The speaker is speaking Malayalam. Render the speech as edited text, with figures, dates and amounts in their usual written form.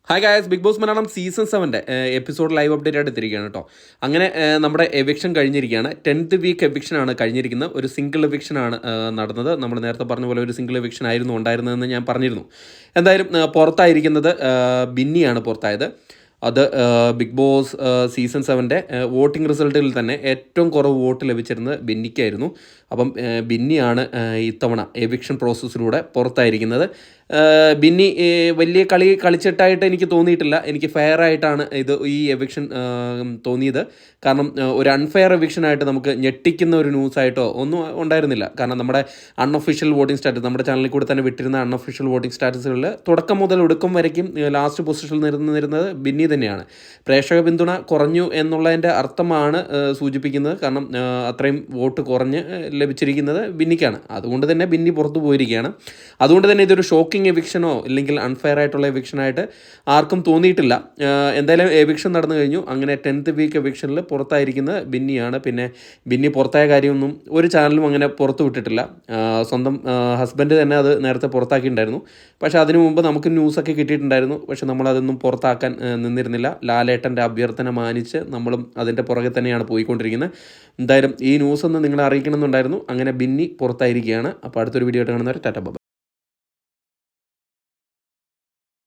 Hi guys, Bigg Boss Malayalam season 7 episode live update ആയിട്ട് എത്തിയിരിക്കുകയാണ് കേട്ടോ. അങ്ങനെ നമ്മുടെ എവിക്ഷൻ കഴിഞ്ഞിരിക്കുകയാണ്. 10th week എവിക്ഷനാണ് കഴിഞ്ഞിരിക്കുന്നത്. ഒരു സിംഗിൾ എവിക്ഷനാണ് നടന്നത്. നമ്മൾ നേരത്തെ പറഞ്ഞ പോലെ ഒരു സിംഗിൾ എവിക്ഷൻ ആയിരുന്നു ഉണ്ടായിരുന്നതെന്ന് ഞാൻ പറഞ്ഞിരുന്നു. എന്തായാലും പുറത്തായിരിക്കുന്നത് ബിന്നിയാണ് പുറത്തായത്. അത് ബിഗ് ബോസ് സീസൺ 7 വോട്ടിംഗ് റിസൾട്ടിൽ തന്നെ ഏറ്റവും കുറവ് വോട്ട് ലഭിച്ചിരുന്നത് ബിന്നിക്കായിരുന്നു. അപ്പം ബിന്നിയാണ് ഇത്തവണ എവിക്ഷൻ പ്രോസസ്സിലൂടെ പുറത്തായിരിക്കുന്നത്. ബിന്നി വലിയ കളി കളിച്ചിട്ടായിട്ട് എനിക്ക് തോന്നിയിട്ടില്ല. എനിക്ക് ഫെയർ ആയിട്ടാണ് ഈ എവിക്ഷൻ തോന്നിയത്. കാരണം ഒരു അൺഫെയർ എവിക്ഷനായിട്ട് നമുക്ക് ഞെട്ടിക്കുന്ന ഒരു ന്യൂസായിട്ടോ ഒന്നും ഉണ്ടായിരുന്നില്ല. കാരണം നമ്മുടെ അൺഒഫീഷ്യൽ വോട്ടിംഗ് സ്റ്റാറ്റസ്, നമ്മുടെ ചാനലിൽ കൂടെ തന്നെ വിട്ടിരുന്ന അൺഒഫീഷ്യൽ വോട്ടിംഗ് സ്റ്റാറ്റസുകളിൽ തുടക്കം മുതൽ ഒടുക്കം വരയ്ക്കും ലാസ്റ്റ് പൊസിഷനിൽ നിന്നിരുന്നത് ബിന്നി തന്നെയാണ്. പ്രേക്ഷക പിന്തുണ കുറഞ്ഞു എന്നുള്ളതിൻ്റെ അർത്ഥമാണ് സൂചിപ്പിക്കുന്നത്. കാരണം അത്രയും വോട്ട് കുറഞ്ഞ് ലഭിച്ചിരിക്കുന്നത് ബിന്നിക്കാണ്. അതുകൊണ്ട് തന്നെ ബിന്നി പുറത്തു പോയിരിക്കുകയാണ്. അതുകൊണ്ട് തന്നെ ഇതൊരു ഷോക്കിംഗ് എവിക്ഷനോ ഇല്ലെങ്കിൽ അൺഫെയർ ആയിട്ടുള്ള എവിക്ഷനായിട്ട് ആർക്കും തോന്നിയിട്ടില്ല. എന്തായാലും എവിക്ഷൻ നടന്നു കഴിഞ്ഞു. അങ്ങനെ 10th വീക്ക് എവിക്ഷനിൽ പുറത്തായിരിക്കുന്നത് ബിന്നിയാണ്. പിന്നെ ബിന്നി പുറത്തായ കാര്യമൊന്നും ഒരു ചാനലും അങ്ങനെ പുറത്തു വിട്ടിട്ടില്ല. സ്വന്തം ഹസ്ബൻഡ് തന്നെ അത് നേരത്തെ പുറത്താക്കിയിട്ടുണ്ടായിരുന്നു. പക്ഷേ അതിനു മുമ്പ് നമുക്ക് ന്യൂസൊക്കെ കിട്ടിയിട്ടുണ്ടായിരുന്നു. പക്ഷേ നമ്മളതൊന്നും പുറത്താക്കാൻ നിന്നിരുന്നില്ല. ലാലേട്ടൻ്റെ അഭ്യർത്ഥന മാനിച്ച് നമ്മളും അതിൻ്റെ പുറകെ തന്നെയാണ് പോയിക്കൊണ്ടിരിക്കുന്നത്. എന്തായാലും ഈ ന്യൂസ് ഒന്ന് നിങ്ങളെ അറിയിക്കണമെന്നുണ്ടായിരുന്നു. അങ്ങനെ ബിന്നി പുറത്തായിരിക്കുകയാണ്. അപ്പോൾ അടുത്തൊരു വീഡിയോ ആയിട്ട് കാണുന്നവരെ ടാറ്റ ബൈ.